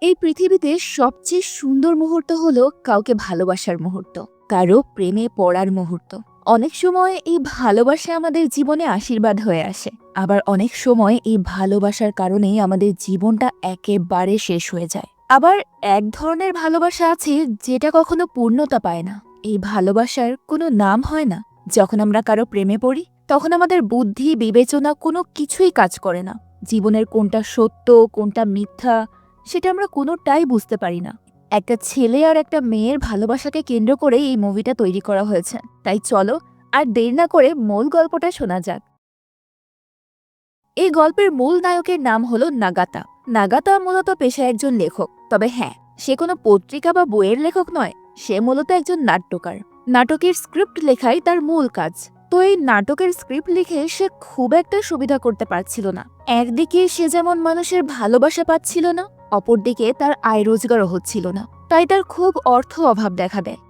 এই পৃথিবীতে সবচেয়ে সুন্দর মুহূর্ত হলো কাউকে ভালোবাসার মুহূর্ত, কারো প্রেমে পড়ার মুহূর্ত। অনেক সময় এই ভালোবাসা আমাদের জীবনে আশীর্বাদ হয়ে আসে, আবার অনেক সময় এই ভালোবাসার কারণেই আমাদের জীবনটা একেবারে শেষ হয়ে যায়। আবার এক ধরনের ভালোবাসা আছে যেটা কখনো পূর্ণতা পায় না। এই ভালোবাসার কোনো নাম হয় না। যখন আমরা কারো প্রেমে পড়ি তখন আমাদের বুদ্ধি বিবেচনা কোনো কিছুই কাজ করে না। জীবনের কোনটা সত্য কোনটা মিথ্যা সেটা আমরা কোনোটাই বুঝতে পারি না। একটা ছেলে আর একটা মেয়ের ভালোবাসাকে কেন্দ্র করে এই মুভিটা তৈরি করা হয়েছে। তাই চলো আর দেরি না করে মূল গল্পটা শোনা যাক। এই গল্পের মূল নায়কের নাম হলো নাগাতা। নাগাতা মূলত পেশায় একজন লেখক, তবে হ্যাঁ, সে কোনো পত্রিকা বা বইয়ের লেখক নয়। সে মূলত একজন নাট্যকার। নাটকের স্ক্রিপ্ট লেখাই তার মূল কাজ। তো এই নাটকের স্ক্রিপ্ট লিখে সে খুব একটা সুবিধা করতে পারছিল না। একদিকে সে যেমন মানুষের ভালোবাসা পাচ্ছিল না, অপরদিকে তার আয় রোজগারও হচ্ছিল না। তাই তার খুব অর্থ অভাব দেখা দেয়।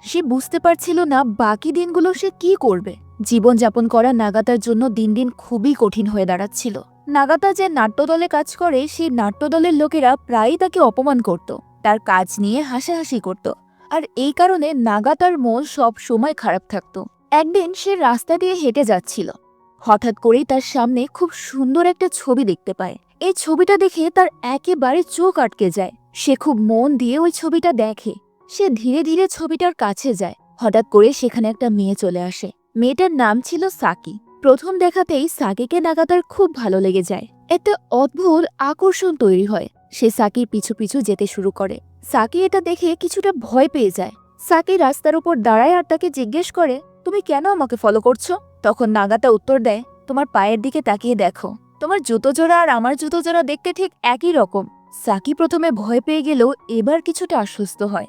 সে বুঝতে পারছিল না বাকি দিনগুলো সে কি করবে। জীবনযাপন করা নাগাতার জন্য দিন দিন খুবই কঠিন হয়ে দাঁড়াচ্ছিল। নাগাতা যে নাট্যদলে কাজ করে সেই নাট্যদলের লোকেরা প্রায়ই তাকে অপমান করত, তার কাজ নিয়ে হাসাহাসি করত। আর এই কারণে নাগাতার মন সব সময় খারাপ থাকত। একদিন সে রাস্তা দিয়ে হেঁটে যাচ্ছিল। হঠাৎ করেই তার সামনে খুব সুন্দর একটা ছবি দেখতে পায়। এই ছবিটা দেখে তার একেবারে চোখ আটকে যায়। সে খুব মন দিয়ে ওই ছবিটা দেখে। সে ধীরে ধীরে ছবিটার কাছে যায়। হঠাৎ করে সেখানে একটা মেয়ে চলে আসে। মেয়েটার নাম ছিল সাকি। প্রথম দেখাতেই সাকিকে নাগাতার খুব ভালো লেগে যায়। একটা অদ্ভুত আকর্ষণ তৈরি হয়। সে সাকির পিছু পিছু যেতে শুরু করে। সাকি এটা দেখে কিছুটা ভয় পেয়ে যায়। সাকি রাস্তার উপর দাঁড়ায় আর তাকে জিজ্ঞেস করে, তুমি কেন আমাকে ফলো করছো? তখন নাগাতা উত্তর দেয়, তোমার পায়ের দিকে তাকিয়ে দেখো, তোমার জুতো জোড়া আর আমার জুতো জোড়া দেখতে ঠিক একই রকম। সাকি প্রথমে ভয় পেয়ে গেলেও এবার কিছুটা আশ্বস্ত হয়।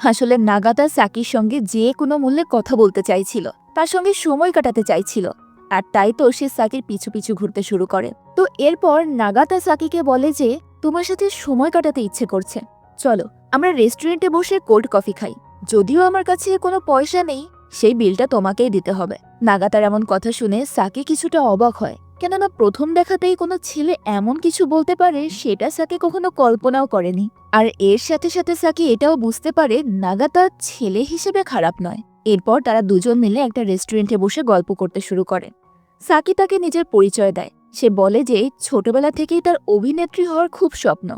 আসলে নাগাতা সাকির সঙ্গে যে কোনো মূল্যে কথা বলতে চাইছিল, তার সঙ্গে সময় কাটাতে চাইছিল। আর তাই তো সে সাকির পিছু পিছু ঘুরতে শুরু করে। তো এরপর নাগাতা সাকিকে বলে যে, তোমার সাথে সময় কাটাতে ইচ্ছে করছে, চলো আমরা রেস্টুরেন্টে বসে কোল্ড কফি খাই। যদিও আমার কাছে কোনো পয়সা নেই, সেই বিলটা তোমাকেই দিতে হবে। নাগাতার এমন কথা শুনে সাকি কিছুটা অবাক হয়, কেননা প্রথম দেখাতেই কোনো ছেলে এমন কিছু বলতে পারে সেটা সাকি কখনো কল্পনাও করেনি। আর এর সাথে সাথে সাকি এটাও বুঝতে পারে নাগাতা ছেলে হিসেবে খারাপ নয়। এরপর তারা দুজন মিলে একটা রেস্টুরেন্টে বসে গল্প করতে শুরু করে। সাকি তাকে নিজের পরিচয় দেয়। সে বলে যে ছোটবেলা থেকেই তার অভিনেত্রী হওয়ার খুব স্বপ্ন,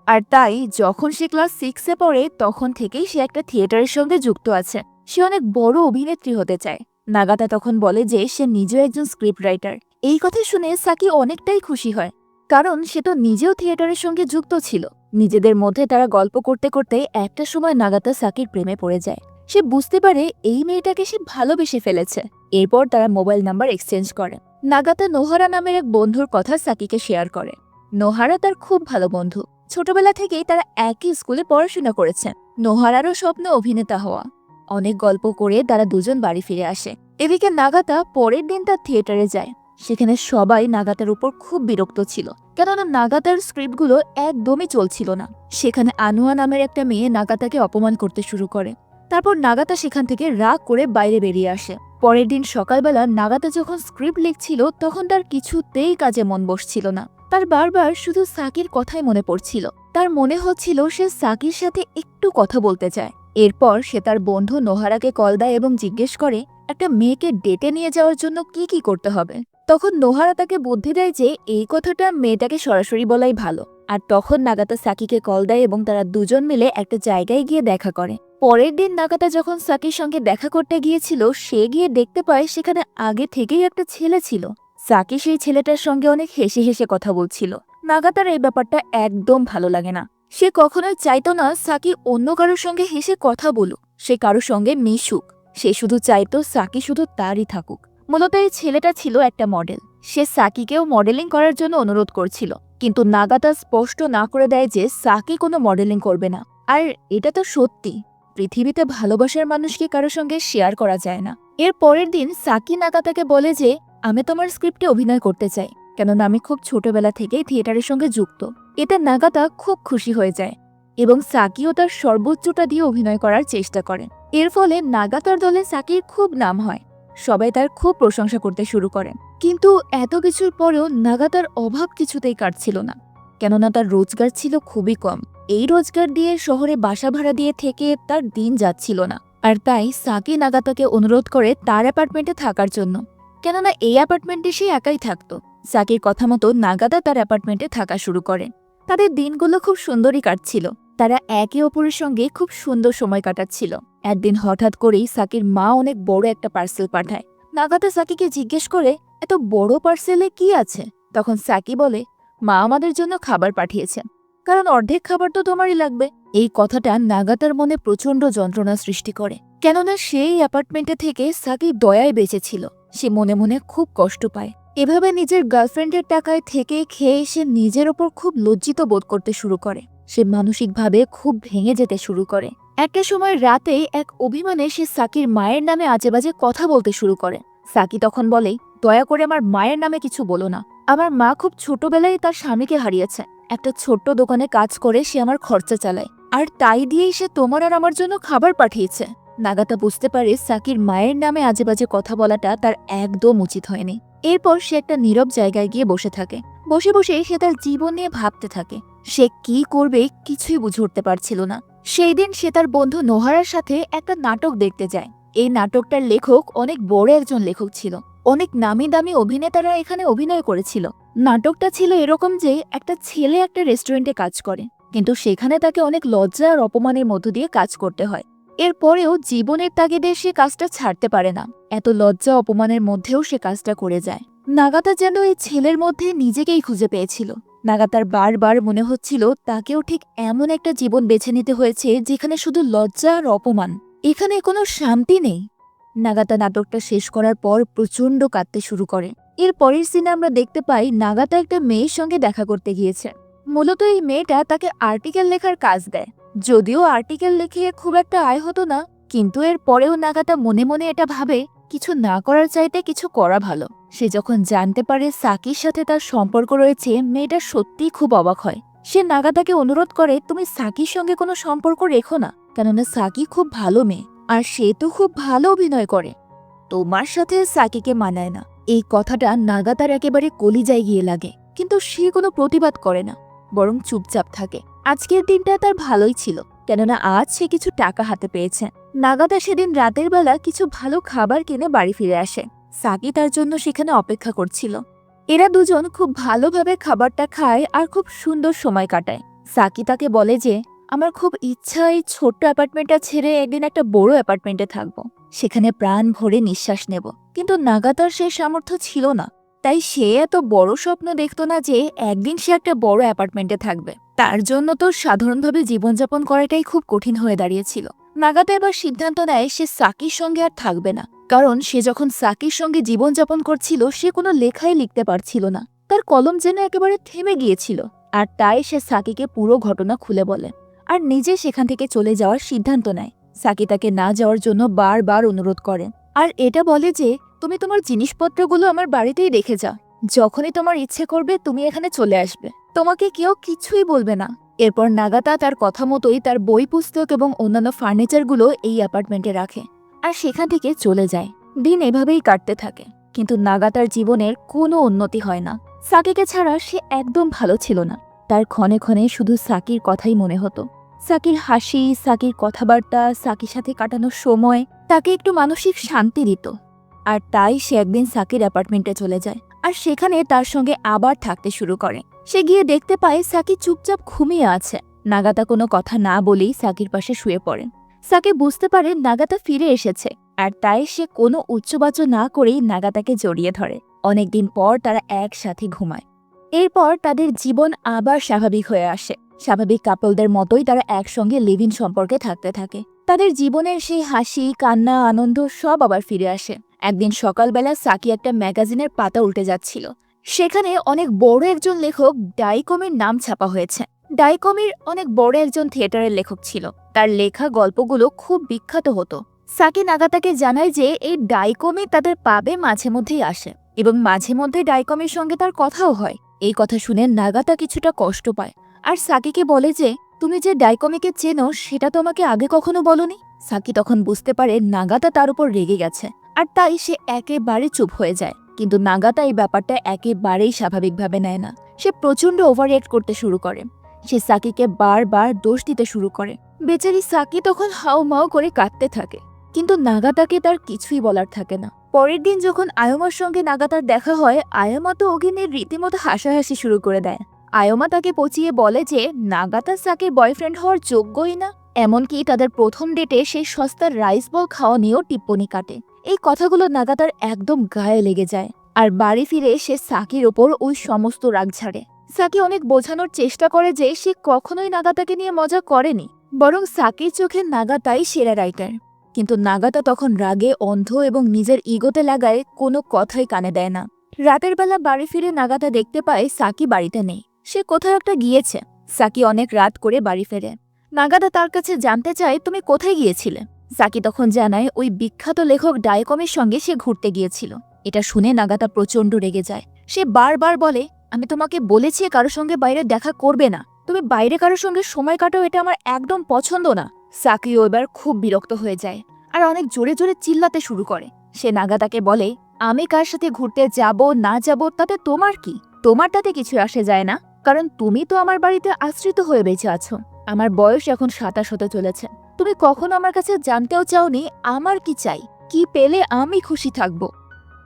আর তাই যখন সে ক্লাস 6-এ পড়ে তখন থেকেই সে একটা থিয়েটারের সঙ্গে যুক্ত আছে। সে অনেক বড় অভিনেত্রী হতে চায়। নাগাতা তখন বলে যে সে নিজেও একজন স্ক্রিপ্ট রাইটার। এই কথা শুনে সাকি অনেকটাই খুশি হয়, কারণ সে তো নিজেও থিয়েটারের সঙ্গে যুক্ত ছিল। নিজেদের মধ্যে তারা গল্প করতে করতে একটা সময় নাগাতা সাকির প্রেমে পড়ে যায়। সে বুঝতে পারে এই মেয়েটাকে সে ভালোবেসে ফেলেছে। এরপর তারা মোবাইল নাম্বার এক্সচেঞ্জ করে। নাগাতা নোহারা নামের এক বন্ধুর কথা সাকিকে শেয়ার করে। নোহারা তার খুব ভালো বন্ধু। ছোটবেলা থেকেই তারা একই স্কুলে পড়াশোনা করেছেন। নোহারারও স্বপ্ন অভিনেতা হওয়া। অনেক গল্প করে তারা দুজন বাড়ি ফিরে আসে। এদিকে নাগাতা পরের দিন তার থিয়েটারে যায়। সেখানে সবাই নাগাতার উপর খুব বিরক্ত ছিল, কেননা নাগাতার স্ক্রিপ্টগুলো একদমই চলছিল না। সেখানে আনুয়া নামের একটা মেয়ে নাগাতাকে অপমান করতে শুরু করে। তারপর নাগাতা সেখান থেকে রাগ করে বাইরে বেরিয়ে আসে। পরের দিন সকালবেলা নাগাতা যখন স্ক্রিপ্ট লিখছিল তখন তার কিছুতেই কাজে মন বসছিল না। তার বারবার শুধু সাকির কথাই মনে পড়ছিল। তার মনে হচ্ছিল সে সাকির সাথে একটু কথা বলতে চায়। এরপর সে তার বন্ধু নোহারাকে কল দেয় এবং জিজ্ঞেস করে একটা মেয়েকে ডেটে নিয়ে যাওয়ার জন্য কি কি করতে হবে। তখন নোহারা তাকে বুদ্ধি দেয় যে এই কথাটা মেয়েটাকে সরাসরি বলাই ভালো। আর তখন নাগাতা সাকিকে কল দেয় এবং তারা দুজন মিলে একটা জায়গায় গিয়ে দেখা করে। পরের দিন নাগাতা যখন সাকির সঙ্গে দেখা করতে গিয়েছিল, সে গিয়ে দেখতে পায় সেখানে আগে থেকেই একটা ছেলে ছিল। সাকি সেই ছেলেটার সঙ্গে অনেক হেসে হেসে কথা বলছিল। নাগাতার এই ব্যাপারটা একদম ভালো লাগে না। সে কখনোই চাইতো না সাকি অন্য কারোর সঙ্গে হেসে কথা বলুক, সে কারোর সঙ্গে মিশুক। সে শুধু চাইতো সাকি শুধু তারই থাকুক। মূলত এই ছেলেটা ছিল একটা মডেল। সে সাকিকেও মডেলিং করার জন্য অনুরোধ করছিল, কিন্তু নাগাতা স্পষ্ট না করে দেয় যে সাকি কোনো মডেলিং করবে না। আর এটা তো সত্যি, পৃথিবীতে ভালোবাসার মানুষকে কারোর সঙ্গে শেয়ার করা যায় না। এর পরের দিন সাকি নাগাতাকে বলে যে আমি তোমার স্ক্রিপ্টে অভিনয় করতে চাই, কেননা আমি খুব ছোটবেলা থেকেই থিয়েটারের সঙ্গে যুক্ত। এতে নাগাতা খুব খুশি হয়ে যায় এবং সাকিও তার সর্বোচ্চটা দিয়ে অভিনয় করার চেষ্টা করে। এর ফলে নাগাতার দলে সাকির খুব নাম হয়। সবাই তার খুব প্রশংসা করতে শুরু করে। কিন্তু এত কিছুর পরেও নাগাতার অভাব কিছুতেই কাটছিল না। কেননা তার রোজগার ছিল খুবই কম। এই রোজগার দিয়ে শহরে বাসা ভাড়া দিয়ে থেকে তার দিন যাচ্ছিল না। আর তাই সাকি নাগাতাকে অনুরোধ করে তার অ্যাপার্টমেন্টে থাকার জন্য, কেননা এই অ্যাপার্টমেন্টে সে একাই থাকতো। সাকির কথা মতো নাগাতা তার অ্যাপার্টমেন্টে থাকা শুরু করে। তাদের দিনগুলো খুব সুন্দরই কাটছিল। তারা একে অপরের সঙ্গে খুব সুন্দর সময় কাটাচ্ছিল। একদিন হঠাৎ করেই সাকির মা অনেক বড় একটা পার্সেল পাঠায়। নাগাতা সাকিকে জিজ্ঞেস করে, এত বড় পার্সেলে কি আছে? তখন সাকি বলে, মা আমাদের জন্য খাবার পাঠিয়েছেন, কারণ অর্ধেক খাবার তো তোমারই লাগবে। এই কথাটা নাগাতার মনে প্রচণ্ড যন্ত্রণা সৃষ্টি করে, কেননা সেই অ্যাপার্টমেন্টে থেকে সাকি দয়ায় বেঁচেছিল। সে মনে মনে খুব কষ্ট পায়। এভাবে নিজের গার্লফ্রেন্ডের টাকায় থেকে খেয়ে সে নিজের ওপর খুব লজ্জিত বোধ করতে শুরু করে। সে মানসিকভাবে খুব ভেঙে যেতে শুরু করে। একটা সময় রাতে এক অভিমানে সে সাকির মায়ের নামে আজেবাজে কথা বলতে শুরু করে। সাকি তখন বলে, দয়া করে আমার মায়ের নামে কিছু বলো না। আমার মা খুব ছোটবেলায় তার স্বামীকে হারিয়েছে। একটা ছোট্ট দোকানে কাজ করে সে আমার খরচা চালায়, আর তাই দিয়েই সে তোমার আর আমার জন্য খাবার পাঠিয়েছে। নাগাতা বুঝতে পারে সাকির মায়ের নামে আজেবাজে কথা বলাটা তার একদম উচিত হয়নি। এরপর সে একটা নীরব জায়গায় গিয়ে বসে থাকে। বসে বসে সে তার জীবন নিয়ে ভাবতে থাকে। সে কি করবে কিছুই বুঝে উঠতে পারছিল না। সেই দিন সে তার বন্ধু নোহারার সাথে একটা নাটক দেখতে যায়। এই নাটকটার লেখক অনেক বড় একজন লেখক ছিল। অনেক নামি দামি অভিনেতারা এখানে অভিনয় করেছিল। নাটকটা ছিল এরকম যে একটা ছেলে একটা রেস্টুরেন্টে কাজ করে, কিন্তু সেখানে তাকে অনেক লজ্জা আর অপমানের মধ্য দিয়ে কাজ করতে হয়। এরপরেও জীবনের তাগিদে সে কাজটা ছাড়তে পারে না। এত লজ্জা অপমানের মধ্যেও সে কাজটা করে যায়। নাগাতা যেন এই ছেলের মধ্যে নিজেকেই খুঁজে পেয়েছিল। নাগাতার বারবার মনে হচ্ছিল তাকেও ঠিক এমন একটা জীবন বেছে নিতে হয়েছে যেখানে শুধু লজ্জা আর অপমান, এখানে কোনো শান্তি নেই। নাগাতা নাটকটা শেষ করার পর প্রচণ্ড কাঁদতে শুরু করে। এর পরের সিনে আমরা দেখতে পাই নাগাতা একটা মেয়ের সঙ্গে দেখা করতে গিয়েছে। মূলত এই মেয়েটা তাকে আর্টিকেল লেখার কাজ দেয়। যদিও আর্টিকেল লিখে খুব একটা আয় হতো না, কিন্তু এর পরেও নাগাতা মনে মনে এটা ভাবে, কিছু না করার চাইতে কিছু করা ভালো। সে যখন জানতে পারে সাকির সাথে তার সম্পর্ক রয়েছে, মেয়েটা সত্যিই খুব অবাক হয়। সে নাগাতাকে অনুরোধ করে, তুমি সাকির সঙ্গে কোনো সম্পর্ক রেখো না, কেননা সাকি খুব ভালো মেয়ে, আর সে তো খুব ভালো অভিনয় করে। তোমার সাথে সাকিকে মানায় না। এই কথাটা নাগাতার একেবারে কলিজায় গিয়ে লাগে, কিন্তু সে কোনো প্রতিবাদ করে না, বরং চুপচাপ থাকে। আজকের দিনটা তার ভালোই ছিল, কেননা আজ সে কিছু টাকা হাতে পেয়েছে। নাগাতা সেদিন রাতের বেলা কিছু ভালো খাবার কিনে বাড়ি ফিরে আসে। সাকি তার জন্য সেখানে অপেক্ষা করছিল। এরা দুজন খুব ভালোভাবে খাবারটা খায় আর খুব সুন্দর সময় কাটায়। সাকি তাকে বলে যে, আমার খুব ইচ্ছা এই ছোট্ট অ্যাপার্টমেন্টটা ছেড়ে একদিন একটা বড় অ্যাপার্টমেন্টে থাকবো, সেখানে প্রাণ ভরে নিঃশ্বাস নেব। কিন্তু নাগাতার সে সামর্থ্য ছিল না। তাই সে এত বড় স্বপ্ন দেখত না যে একদিন সে একটা বড় অ্যাপার্টমেন্টে থাকবে। তার জন্য তো সাধারণভাবে জীবনযাপন করাটাই খুব কঠিন হয়ে দাঁড়িয়েছিল। নাগাতা এবার সিদ্ধান্ত নেয় সে সাকির সঙ্গে আর থাকবে না, কারণ সে যখন সাকির সঙ্গে জীবনযাপন করছিল সে কোনো লেখাই লিখতে পারছিল না। তার কলম যেন একেবারে থেমে গিয়েছিল। আর তাই সে সাকিকে পুরো ঘটনা খুলে বলে আর নিজে সেখান থেকে চলে যাওয়ার সিদ্ধান্ত নেয়। সাকি তাকে না যাওয়ার জন্য বারবার অনুরোধ করে, আর এটা বলে যে, তুমি তোমার জিনিসপত্রগুলো আমার বাড়িতেই রেখে যাও, যখনই তোমার ইচ্ছে করবে তুমি এখানে চলে আসবে, তোমাকে কেউ কিছুই বলবে না। এরপর নাগাতা তার কথা মতোই তার বই পুস্তক এবং অন্যান্য ফার্নিচারগুলো এই অ্যাপার্টমেন্টে রাখে আর সেখান থেকে চলে যায়। দিন এভাবেই কাটতে থাকে, কিন্তু নাগাতার জীবনের কোনো উন্নতি হয় না। সাকিকে ছাড়া সে একদম ভালো ছিল না। তার ক্ষণে ক্ষণে শুধু সাকির কথাই মনে হতো। সাকির হাসি, সাকির কথাবার্তা, সাকির সাথে কাটানোর সময় তাকে একটু মানসিক শান্তি দিত। আর তাই সে একদিন সাকির অ্যাপার্টমেন্টে চলে যায় আর সেখানে তার সঙ্গে আবার থাকতে শুরু করে। সে গিয়ে দেখতে পায় সাকি চুপচাপ ঘুমিয়ে আছে। নাগাতা কোনো কথা না বলেই সাকির পাশে শুয়ে পড়ে। সাকি বুঝতে পারে নাগাতা ফিরে এসেছে, আর তাই সে কোনো উচ্চবাচ্য না করেই নাগাতাকে জড়িয়ে ধরে। অনেকদিন পর তারা একসাথে ঘুমায়। এরপর তাদের জীবন আবার স্বাভাবিক হয়ে আসে। স্বাভাবিক কাপলদের মতোই তারা একসঙ্গে লিভ ইন সম্পর্কে থাকতে থাকে। তাদের জীবনের সেই হাসি, কান্না, আনন্দ সব আবার ফিরে আসে। একদিন সকালবেলা সাকি একটা ম্যাগাজিনের পাতা উল্টে যাচ্ছিল। সেখানে অনেক বড় একজন লেখক ডাইকমির নাম ছাপা হয়েছে। ডাইকমির অনেক বড় একজন থিয়েটারের লেখক ছিল। তার লেখা গল্পগুলো খুব বিখ্যাত হতো। সাকি নাগাতাকে জানায় যে এই ডাইকমি তাদের পাবে মাঝে মধ্যেই আসে এবং মাঝে মধ্যে ডাইকমির সঙ্গে তার কথাও হয়। এই কথা শুনে নাগাতা কিছুটা কষ্ট পায় আর সাকিকে বলে যে, তুমি যে ডাইকমিকে চেনো সেটা তো আমাকে আগে কখনো বলনি। সাকি তখন বুঝতে পারে নাগাতা তার উপর রেগে গেছে, আর তাই সে একেবারে চুপ হয়ে যায়। কিন্তু নাগাতা এই ব্যাপারটা একেবারেই স্বাভাবিকভাবে নেয় না। সে প্রচণ্ড ওভাররিঅ্যাক্ট করতে শুরু করে। সে সাকিকে বারবার দোষ দিতে শুরু করে। বেচারি সাকি তখন হাউমাউ করে কাঁদতে থাকে, কিন্তু নাগাতাকে তার কিছুই বলার থাকে না। পরের দিন যখন আয়োমার সঙ্গে নাগাতার দেখা হয়, আয়োমা তো অগিনের রীতিমতো হাসাহাসি শুরু করে দেয়। আয়োমা তাকে পচিয়ে বলে যে নাগাতা সাকির বয়ফ্রেন্ড হওয়ার যোগ্যই না। এমনকি তাদের প্রথম ডেটে সেই সস্তার রাইস বল খাওয়া নিয়েও টিপ্পনি কাটে। এই কথাগুলো নাগাতার একদম গায়ে লেগে যায়, আর বাড়ি ফিরে সে সাকির ওপর ওই সমস্ত রাগ ঝাড়ে। সাকি অনেক বোঝানোর চেষ্টা করে যে সে কখনোই নাগাতাকে নিয়ে মজা করেনি, বরং সাকির চোখে নাগাতাই সেরা রাইটার। কিন্তু নাগাতা তখন রাগে অন্ধ এবং নিজের ইগোতে লাগায় কোনো কথাই কানে দেয় না। রাতের বেলা বাড়ি ফিরে নাগাতা দেখতে পায় সাকি বাড়িতে নেই, সে কোথাও একটা গিয়েছে। সাকি অনেক রাত করে বাড়ি ফেরে। নাগাতা তার কাছে জানতে চায়, তুমি কোথায় গিয়েছিলে? সাকি তখন জানায় ওই বিখ্যাত লেখক ডায়কমের সঙ্গে সে ঘুরতে গিয়েছিল। এটা শুনে নাগাতা প্রচণ্ড রেগে যায়। সে বারবার বলে, আমি তোমাকে বলেছি কারোর সঙ্গে বাইরে দেখা করবে না, তুমি বাইরে কারোর সঙ্গে সময় কাটাও, এটা আমার একদম পছন্দ না। সাকিও এবার খুব বিরক্ত হয়ে যায় আর অনেক জোরে জোরে চিল্লাতে শুরু করে। সে নাগাতাকে বলে, আমি কার সাথে ঘুরতে যাব না যাব তাতে তোমার কি? তোমার তাতে কিছু আসে যায় না, কারণ তুমি তো আমার বাড়িতে আশ্রিত হয়ে বেঁচে আছো। আমার বয়স এখন 27 হতে চলেছে। তুমি কখনো আমার কাছে জানতেও চাওনি আমার কি চাই, কি পেলে আমি খুশি থাকব।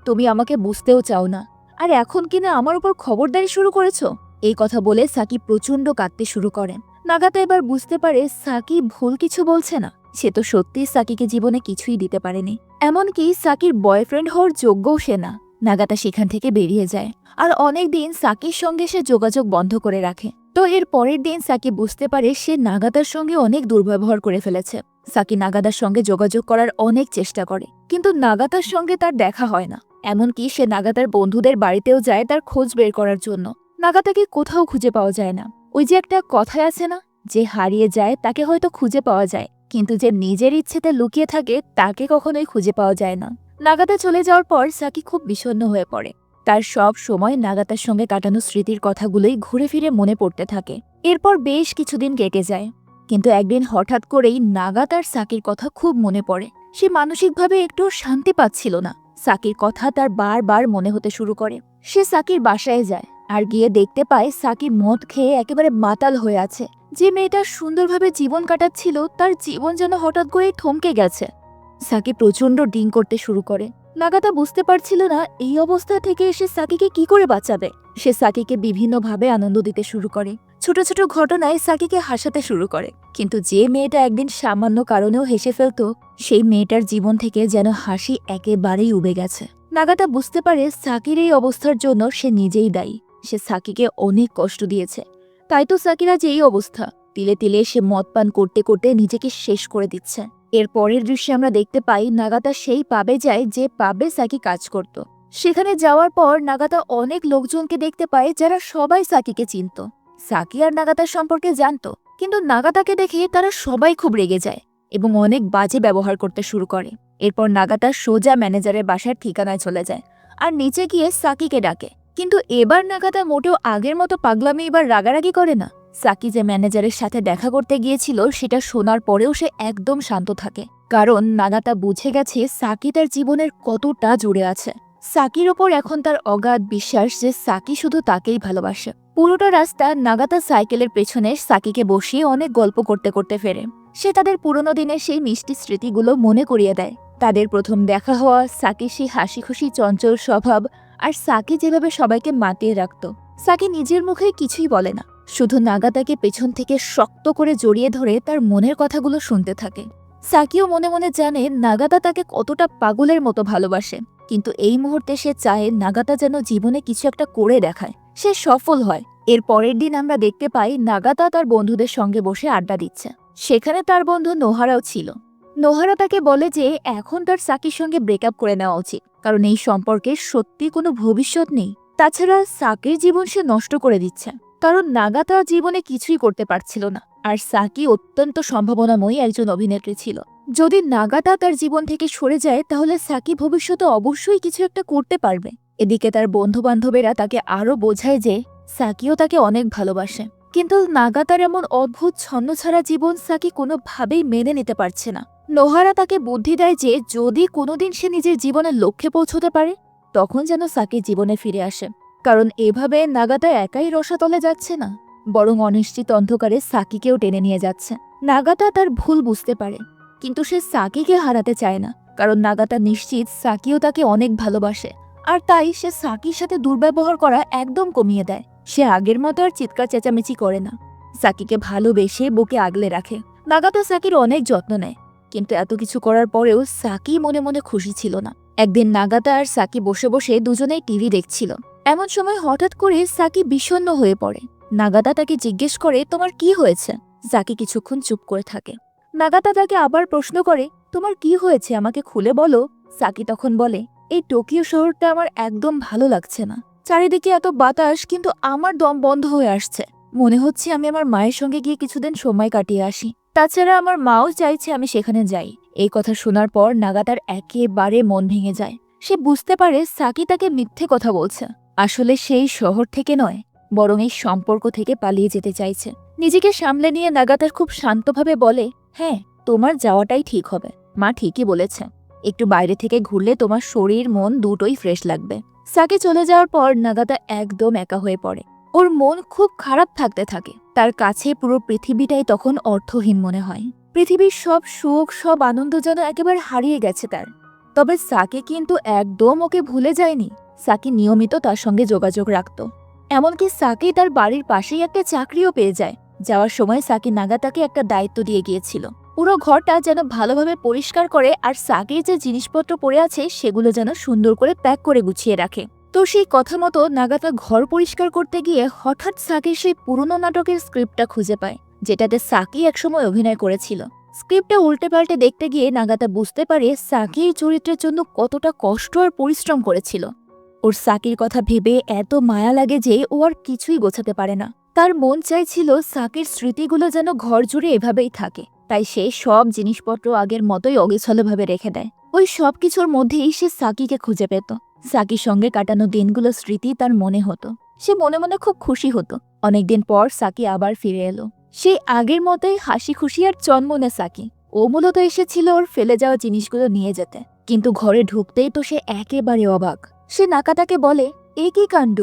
তুমি আমাকে বুঝতেও চাও না, আর এখন কিনা আমার উপর খবরদারি শুরু করেছো। এই কথা বলে সাকি প্রচণ্ড কাঁদতে শুরু করেন। নাগাতা এবার বুঝতে পারে সাকি ভুল কিছু বলছে না। সে তো সত্যিই সাকিকে জীবনে কিছুই দিতে পারেনি, এমনকি সাকির বয়ফ্রেন্ড হওয়ার যোগ্যও সে না। নাগাতা সেখান থেকে বেরিয়ে যায়, আর অনেক দিন সাকির সঙ্গে সে যোগাযোগ বন্ধ করে রাখে। তো এর পরের দিন সাকি বুঝতে পারে সে নাগাতার সঙ্গে অনেক দুর্ব্যবহার করে ফেলেছে। সাকি নাগাতার সঙ্গে যোগাযোগ করার অনেক চেষ্টা করে, কিন্তু নাগাতার সঙ্গে তার দেখা হয় না। এমনকি সে নাগাতার বন্ধুদের বাড়িতেও যায় তার খোঁজ বের করার জন্য। নাগাতাকে কোথাও খুঁজে পাওয়া যায় না। ওই যে একটা কথায় আছে না, যে হারিয়ে যায় তাকে হয়তো খুঁজে পাওয়া যায়, কিন্তু যে নিজের ইচ্ছেতে লুকিয়ে থাকে তাকে কখনোই খুঁজে পাওয়া যায় না। নাগাতা চলে যাওয়ার পর সাকি খুব বিষণ্ণ হয়ে পড়ে। তার সব সময় নাগাতার সঙ্গে কাটানো স্মৃতির কথাগুলোই ঘুরে ফিরে মনে পড়তে থাকে। এরপর বেশ কিছুদিন কেটে যায়, কিন্তু একদিন হঠাৎ করেই নাগাতার সাকির কথা খুব মনে পড়ে। সে মানসিকভাবে একটু শান্তি পাচ্ছিল না। সাকির কথা তার বারবার মনে হতে শুরু করে। সে সাকির বাসায় যায়, আর গিয়ে দেখতে পায় সাকি মদ খেয়ে একেবারে মাতাল হয়ে আছে। যে মেয়েটা সুন্দরভাবে জীবন কাটাচ্ছিল তার জীবন যেন হঠাৎ করেই থমকে গেছে। সাকি প্রচণ্ড ডিং করতে শুরু করে। নাগাতা বুঝতে পারছিল না এই অবস্থা থেকে সে সাকিকে কি করে বাঁচাবে। সে সাকিকে বিভিন্নভাবে আনন্দ দিতে শুরু করে, ছোট ছোট ঘটনায় সাকিকে হাসাতে শুরু করে। কিন্তু যে মেয়েটা একদিন সামান্য কারণেও হেসে ফেলত, সেই মেয়েটার জীবন থেকে যেন হাসি একেবারেই উবে গেছে। নাগাতা বুঝতে পারে সাকির এই অবস্থার জন্য সে নিজেই দায়ী। সে সাকিকে অনেক কষ্ট দিয়েছে, তাই তো সাকির আজ এই অবস্থা। তিলে তিলে সে মদ পান করতে করতে নিজেকে শেষ করে দিচ্ছে। এর পরের দৃশ্যে আমরা দেখতে পাই নাগাতা সেই পাবে যায় যে পাবে সাকি কাজ করত। সেখানে যাওয়ার পর নাগাতা অনেক লোকজনকে দেখতে পায় যারা সবাই সাকিকে চিনত। সাকি আর নাগাতার সম্পর্কে জানতো, কিন্তু নাগাতাকে দেখে তারা সবাই খুব রেগে যায় এবং অনেক বাজে ব্যবহার করতে শুরু করে। এরপর নাগাতা সোজা ম্যানেজারের বাসার ঠিকানায় চলে যায় আর নিচে গিয়ে সাকিকে ডাকে। কিন্তু এবার নাগাতা মোটেও আগের মতো পাগলামি এবার রাগারাগি করে না। সাকি যে ম্যানেজারের সাথে দেখা করতে গিয়েছিল সেটা শোনার পরেও সে একদম শান্ত থাকে, কারণ নাগাতা বুঝে গেছে সাকি তার জীবনের কতটা জুড়ে আছে। সাকির ওপর এখন তার অগাধ বিশ্বাস যে সাকি শুধু তাকেই ভালোবাসে। পুরোটা রাস্তা নাগাতা সাইকেলের পেছনে সাকিকে বসিয়ে অনেক গল্প করতে করতে ফেরে। সে তাদের পুরনো দিনের সেই মিষ্টি স্মৃতিগুলো মনে করিয়ে দেয়। তাদের প্রথম দেখা হওয়া, সাকির সেই হাসি খুশি চঞ্চল স্বভাব, আর সাকি যেভাবে সবাইকে মাতিয়ে রাখত। সাকি নিজের মুখে কিছুই বলে না, শুধু নাগাতাকে পেছন থেকে শক্ত করে জড়িয়ে ধরে তার মনের কথাগুলো শুনতে থাকে। সাকিও মনে মনে জানে নাগাতা তাকে কতটা পাগলের মতো ভালোবাসে, কিন্তু এই মুহূর্তে সে চায় নাগাতা যেন জীবনে কিছু একটা করে দেখায়, সে সফল হয়। এর পরের দিন আমরা দেখতে পাই নাগাতা তার বন্ধুদের সঙ্গে বসে আড্ডা দিচ্ছে। সেখানে তার বন্ধু নোহারাও ছিল। নোহারা তাকে বলে যে এখন তার সাকির সঙ্গে ব্রেকআপ করে নেওয়া উচিত, কারণ এই সম্পর্কের সত্যি কোনো ভবিষ্যৎ নেই। তাছাড়া সাকির জীবন সে নষ্ট করে দিচ্ছে, কারণ নাগাতা জীবনে কিছুই করতে পারছিল না, আর সাকি অত্যন্ত সম্ভাবনাময়ী একজন অভিনেত্রী ছিল। যদি নাগাতা তার জীবন থেকে সরে যায় তাহলে সাকি ভবিষ্যতে অবশ্যই কিছু একটা করতে পারবে। এদিকে তার বন্ধু বান্ধবেরা তাকে আরো বোঝায় যে সাকিও তাকে অনেক ভালোবাসে, কিন্তু নাগাতার এমন অদ্ভুত ছন্নছাড়া জীবন সাকি কোনোভাবেই মেনে নিতে পারছে না। নোহারা তাকে বুদ্ধি দেয় যে যদি কোনোদিন সে নিজের জীবনের লক্ষ্যে পৌঁছতে পারে তখন যেন সাকি জীবনে ফিরে আসে। কারণ এভাবে নাগাতা একাই রসাতলে যাচ্ছে না, বরং অনিশ্চিত অন্ধকারে সাকিকেও টেনে নিয়ে যাচ্ছে। নাগাতা তার ভুল বুঝতে পারে, কিন্তু সে সাকিকে হারাতে চায় না, কারণ নাগাতা নিশ্চিত সাকিও তাকে অনেক ভালোবাসে। আর তাই সে সাকির সাথে দুর্ব্যবহার করা একদম কমিয়ে দেয়। সে আগের মতো আর চিৎকার চেঁচামেচি করে না, সাকিকে ভালোবেসে বুকে আগলে রাখে। নাগাতা সাকির অনেক যত্ন নেয়, কিন্তু এত কিছু করার পরেও সাকি মনে মনে খুশি ছিল না। একদিন নাগাতা আর সাকি বসে বসে দুজনেই টিভি দেখছিল। এমন সময় হঠাৎ করে সাকি বিষণ্ণ হয়ে পড়ে। নাগাতা তাকে জিজ্ঞেস করে, তোমার কি হয়েছে? সাকি কিছুক্ষণ চুপ করে থাকে। নাগাতা তাকে আবার প্রশ্ন করে, তোমার কি হয়েছে, আমাকে খুলে বলো। সাকি তখন বলে, এই টোকিও শহরটা আমার একদম ভালো লাগছে না। চারিদিকে এত বাতাস, কিন্তু আমার দম বন্ধ হয়ে আসছে। মনে হচ্ছে আমি আমার মায়ের সঙ্গে গিয়ে কিছুদিন সময় কাটিয়ে আসি। তাছাড়া আমার মাও চাইছে আমি সেখানে যাই। এই কথা শোনার পর নাগাতার একেবারে মন ভেঙে যায়। সে বুঝতে পারে সাকি তাকে মিথ্যে কথা বলছে। আসলে সেই শহর থেকে নয়, বরং এই সম্পর্ক থেকে পালিয়ে যেতে চাইছে। নিজেকে সামলে নিয়ে নাগাতার খুব শান্তভাবে বলে, হ্যাঁ, তোমার যাওয়াটাই ঠিক হবে। মা ঠিকই বলেছে, একটু বাইরে থেকে ঘুরলে তোমার শরীর মন দুটোই ফ্রেশ লাগবে। সাকি চলে যাওয়ার পর নাগাতা একদম একা হয়ে পড়ে। ওর মন খুব খারাপ থাকতে থাকে। তার কাছে পুরো পৃথিবীটাই তখন অর্থহীন মনে হয়। পৃথিবীর সব সুখ, সব আনন্দ যেন একেবারে হারিয়ে গেছে তার। তবে সাকি কিন্তু একদম ওকে ভুলে যায়নি। সাকি নিয়মিত তার সঙ্গে যোগাযোগ রাখত। এমনকি সাকি তার বাড়ির পাশেই একটা চাকরিও পেয়ে যায়। যাওয়ার সময় সাকি নাগাতাকে একটা দায়িত্ব দিয়ে গিয়েছিল, পুরো ঘরটা যেন ভালোভাবে পরিষ্কার করে আর সাকির যে জিনিসপত্র পড়ে আছে সেগুলো যেন সুন্দর করে প্যাক করে গুছিয়ে রাখে। তো সেই কথা মতো নাগাতা ঘর পরিষ্কার করতে গিয়ে হঠাৎ সাকির সেই পুরনো নাটকের স্ক্রিপ্টটা খুঁজে পায়, যেটাতে সাকি একসময় অভিনয় করেছিল। স্ক্রিপ্টটা উল্টে পাল্টে দেখতে গিয়ে নাগাতা বুঝতে পারে সাকি এই চরিত্রের জন্য কতটা কষ্ট আর পরিশ্রম করেছিল। ওর সাকির কথা ভেবে এত মায়া লাগে যে ও আর কিছুই গোছাতে পারে না। তার মন চাইছিল সাকির স্মৃতিগুলো যেন ঘর জুড়ে এভাবেই থাকে। তাই সে সব জিনিসপত্র আগের মতোই অগোছালোভাবে রেখে দেয়। ওই সব কিছুর মধ্যেই সে সাকিকে খুঁজে পেত। সাকির সঙ্গে কাটানো দিনগুলো স্মৃতি তার মনে হতো। সে মনে মনে খুব খুশি হতো। অনেকদিন পর সাকি আবার ফিরে এলো। সেই আগের মতোই হাসি খুশি আর চনমনে সাকি। ও মূলত এসেছিল ওর ফেলে যাওয়া জিনিসগুলো নিয়ে যেতে। কিন্তু ঘরে ঢুকতেই তো সে একেবারে অবাক। সে নাকাতাকে বলে, এ কি কাণ্ড!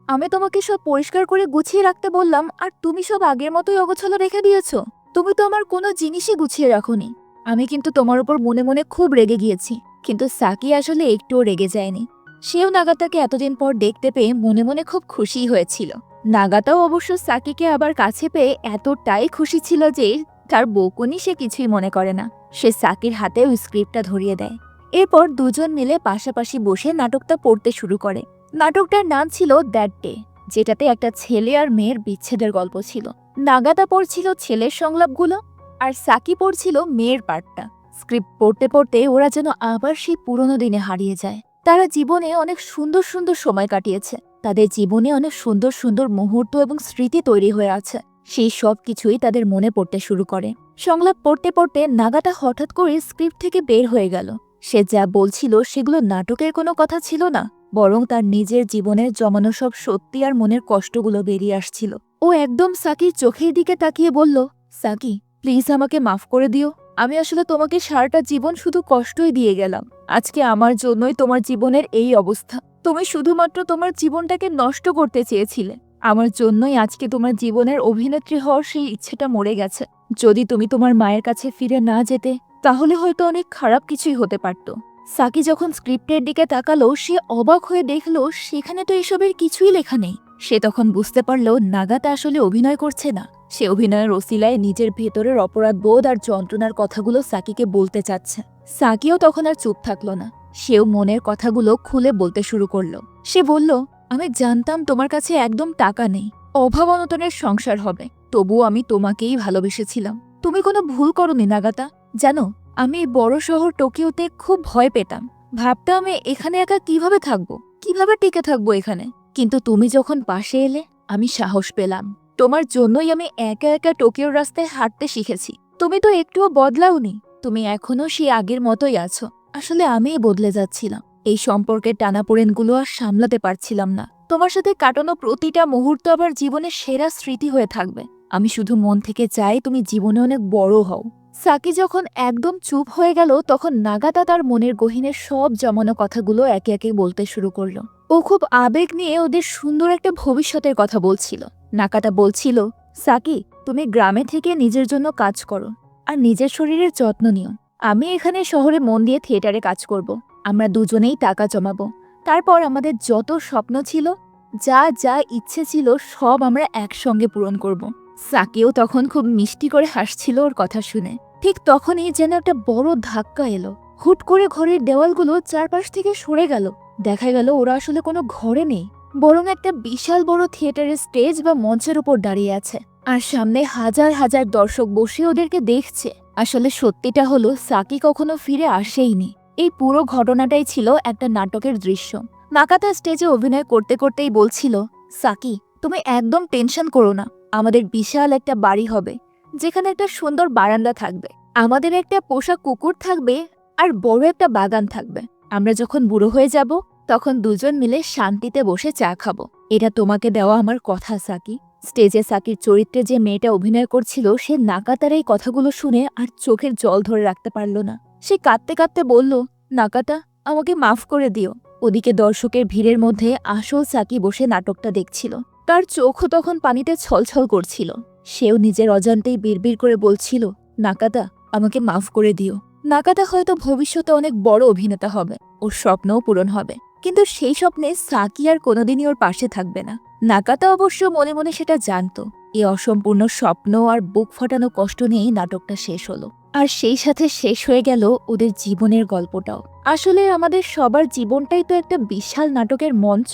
আমি তোমাকে সব পরিষ্কার করে গুছিয়ে রাখতে বললাম, আর তুমি সব আগের মতোই অগোছালো রেখে দিয়েছো। তুমি তো আমার কোনো জিনিসই গুছিয়ে রাখোনি। আমি কিন্তু তোমার উপর মনে মনে খুব রেগে গিয়েছি। কিন্তু সাকি আসলে একটুও রেগে যায়নি। সেও নাগাতাকে এতদিন পর দেখতে পেয়ে মনে মনে খুব খুশি হয়েছিল। নাগাতাও অবশ্য সাকিকে আবার কাছে পেয়ে এতটাই খুশি ছিল যে তার বকুনি সে কিছুই মনে করে না। সে সাকির হাতে ওই স্ক্রিপ্টটা ধরিয়ে দেয়। এরপর দুজন মিলে পাশাপাশি বসে নাটকটা পড়তে শুরু করে। নাটকটার নাম ছিল দ্যাট ডে, যেটাতে একটা ছেলে আর মেয়ের বিচ্ছেদের গল্প ছিল। নাগাতা পড়ছিল ছেলের সংলাপগুলো, আর সাকি পড়ছিল মেয়ের পার্টটা। স্ক্রিপ্ট পড়তে পড়তে ওরা যেন আবার সেই পুরনো দিনে হারিয়ে যায়। তারা জীবনে অনেক সুন্দর সুন্দর সময় কাটিয়েছে। তাদের জীবনে অনেক সুন্দর সুন্দর মুহূর্ত এবং স্মৃতি তৈরি হয়ে আছে। সেই সব কিছুই তাদের মনে পড়তে শুরু করে। সংলাপ পড়তে পড়তে নাগাতা হঠাৎ করে স্ক্রিপ্ট থেকে বের হয়ে গেল। সে যা বলছিল সেগুলো নাটকের কোনো কথা ছিল না, বরং তার নিজের জীবনের জমানো সব সত্যি আর মনের কষ্টগুলো বেরিয়ে আসছিল। ও একদম সাকির চোখের দিকে তাকিয়ে বলল, সাকি, প্লিজ আমাকে মাফ করে দিও। আমি আসলে তোমাকে সারাটা জীবন শুধু কষ্টই দিয়ে গেলাম। আজকে আমার জন্যই তোমার জীবনের এই অবস্থা। তুমি শুধুমাত্র তোমার জীবনটাকে নষ্ট করতে চেয়েছিলে। আমার জন্যই আজকে তোমার জীবনের অভিনেত্রী হওয়ার সেই ইচ্ছেটা মরে গেছে। যদি তুমি তোমার মায়ের কাছে ফিরে না যেতে, তাহলে হয়তো অনেক খারাপ কিছুই হতে পারত। সাকি যখন স্ক্রিপ্টের দিকে তাকালো, সে অবাক হয়ে দেখল সেখানে তো এসবের কিছুই লেখা নেই। সে তখন বুঝতে পারল নাগাতা আসলে অভিনয় করছে না। সে অভিনয়ের ওসিলায় নিজের ভেতরের অপরাধ বোধ আর যন্ত্রণার কথাগুলো সাকিকে বলতে চাচ্ছে। সাকিও তখন আর চুপ থাকলো না। সেও মনের কথাগুলো খুলে বলতে শুরু করলো। সে বলল, আমি জানতাম তোমার কাছে একদম টাকা নেই, অভাব অনটনের সংসার হবে, তবুও আমি তোমাকেই ভালোবেসেছিলাম। তুমি কোনো ভুল করোনি নাগাতা। জানো, আমি এই বড় শহর টোকিওতে খুব ভয় পেতাম। ভাবতাম আমি এখানে একা কিভাবে থাকবো, কিভাবে টিকে থাকবো এখানে। কিন্তু তুমি যখন পাশে এলে, আমি সাহস পেলাম। তোমার জন্যই আমি একা একা টোকিওর রাস্তায় হাঁটতে শিখেছি। তুমি তো একটুও বদলাওনি। তুমি এখনো সেই আগের মতোই আছো। আসলে আমিই বদলে যাচ্ছিলাম। এই সম্পর্কের টানাপোড়েনগুলো আর সামলাতে পারছিলাম না। তোমার সাথে কাটানো প্রতিটা মুহূর্ত আবার জীবনের সেরা স্মৃতি হয়ে থাকবে। আমি শুধু মন থেকে চাই তুমি জীবনে অনেক বড় হও। সাকি যখন একদম চুপ হয়ে গেল তখন নাগাতা তার মনের গহীনের সব জমানো কথাগুলো একে একে বলতে শুরু করলো। ও খুব আবেগ নিয়ে ওদের সুন্দর একটা ভবিষ্যতের কথা বলছিল। নাগাতা বলছিল, সাকি, তুমি গ্রামে থেকে নিজের জন্য কাজ করো আর নিজের শরীরের যত্ন নিও। আমি এখানে শহরে মন দিয়ে থিয়েটারে কাজ করব। আমরা দুজনেই টাকা জমাবো। তারপর আমাদের যত স্বপ্ন ছিল, যা যা ইচ্ছে ছিল, সব আমরা একসঙ্গে পূরণ করব। সাকিও তখন খুব মিষ্টি করে হাসছিল ওর কথা শুনে। ঠিক তখনই যেন একটা বড় ধাক্কা এলো। হুট করে ঘরের দেওয়ালগুলো চারপাশ থেকে সরে গেল। দেখা গেল ওরা আসলে কোনো ঘরে নেই, বরং একটা বিশাল বড় থিয়েটারের স্টেজ বা মঞ্চের উপর দাঁড়িয়ে আছে। আর সামনে হাজার হাজার দর্শক বসে ওদেরকে দেখছে। আসলে সত্যিটা হলো, সাকি কখনো ফিরে আসেইনি। এই পুরো ঘটনাটাই ছিল একটা নাটকের দৃশ্য। নাকাতা স্টেজে অভিনয় করতে করতেই বলছিল, সাকি, তুমি একদম টেনশন করো না। আমাদের বিশাল একটা বাড়ি হবে, যেখানে একটা সুন্দর বারান্দা থাকবে, আমাদের একটা পোষা কুকুর থাকবে, আর বড় একটা বাগান থাকবে। আমরা যখন বুড়ো হয়ে যাব তখন দুজন মিলে শান্তিতে বসে চা খাবো। এটা তোমাকে দেওয়া আমার কথা, সাকি। স্টেজে সাকির চরিত্রে যে মেয়েটা অভিনয় করছিল সে নাকাতার এই কথাগুলো শুনে আর চোখের জল ধরে রাখতে পারল না। সে কাঁদতে কাঁদতে বলল, নাকাতা, আমাকে মাফ করে দিও। ওদিকে দর্শকের ভিড়ের মধ্যে আসল সাকি বসে নাটকটা দেখছিল। তার চোখও তখন পানিতে ছলছল করছিল। সেও নিজের অজান্তেই বিড়বিড় করে বলছিল, নাকাতা, আমাকে মাফ করে দিও। নাকাতা হয়তো ভবিষ্যতে অনেক বড় অভিনেতা হবে, ওর স্বপ্নও পূরণ হবে, কিন্তু সেই স্বপ্নে সাকি আর কোনোদিনই ওর পাশে থাকবে না। নাকাতা অবশ্য মনে মনে সেটা জানত। এই অসম্পূর্ণ স্বপ্ন আর বুক ফাটানো কষ্ট নিয়েই নাটকটা শেষ হলো। আর সেই সাথে শেষ হয়ে গেল ওদের জীবনের গল্পটাও। আসলে আমাদের সবার জীবনটাই তো একটা বিশাল নাটকের মঞ্চ।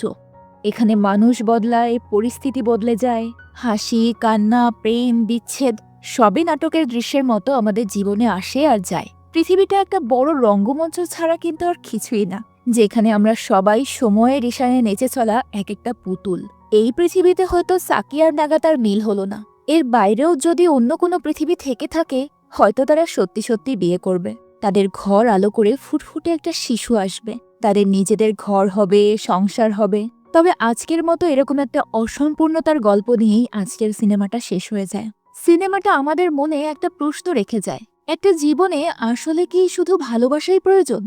এখানে মানুষ বদলায়, পরিস্থিতি বদলে যায়, হাসি, কান্না, প্রেম, বিচ্ছেদ সবই নাটকের দৃশ্যের মতো আমাদের জীবনে আসে আর যায়। পৃথিবীটা একটা বড় রঙ্গমঞ্চ ছাড়া কিন্তু আর কিছুই না, যেখানে আমরা সবাই সময়ের ইশারায় নেচে চলা এক একটা পুতুল। এই পৃথিবীতে হয়তো সাকি আর নাগাতার মিল হলো না। এর বাইরেও যদি অন্য কোনো পৃথিবী থেকে থাকে, হয়তো তারা সত্যি সত্যি বিয়ে করবে। তাদের ঘর আলো করে ফুটফুটে একটা শিশু আসবে। তাদের নিজেদের ঘর হবে, সংসার হবে। তবে আজকের মতো এরকম একটা অসম্পূর্ণতার গল্প নিয়েই আজকের সিনেমাটা শেষ হয়ে যায়। সিনেমাটা আমাদের মনে একটা প্রশ্ন রেখে যায়, একটা জীবনে আসলে কি শুধু ভালোবাসাই প্রয়োজন,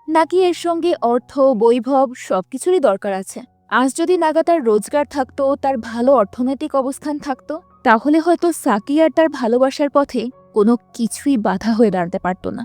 নাকি এর সঙ্গে অর্থ, বৈভব সবকিছুরই দরকার আছে? আজ যদি নাগাতার রোজগার থাকতো, তার ভালো অর্থনৈতিক অবস্থান থাকতো, তাহলে হয়তো সাকি আর তার ভালোবাসার পথে কোনো কিছুই বাধা হয়ে দাঁড়াতে পারত না।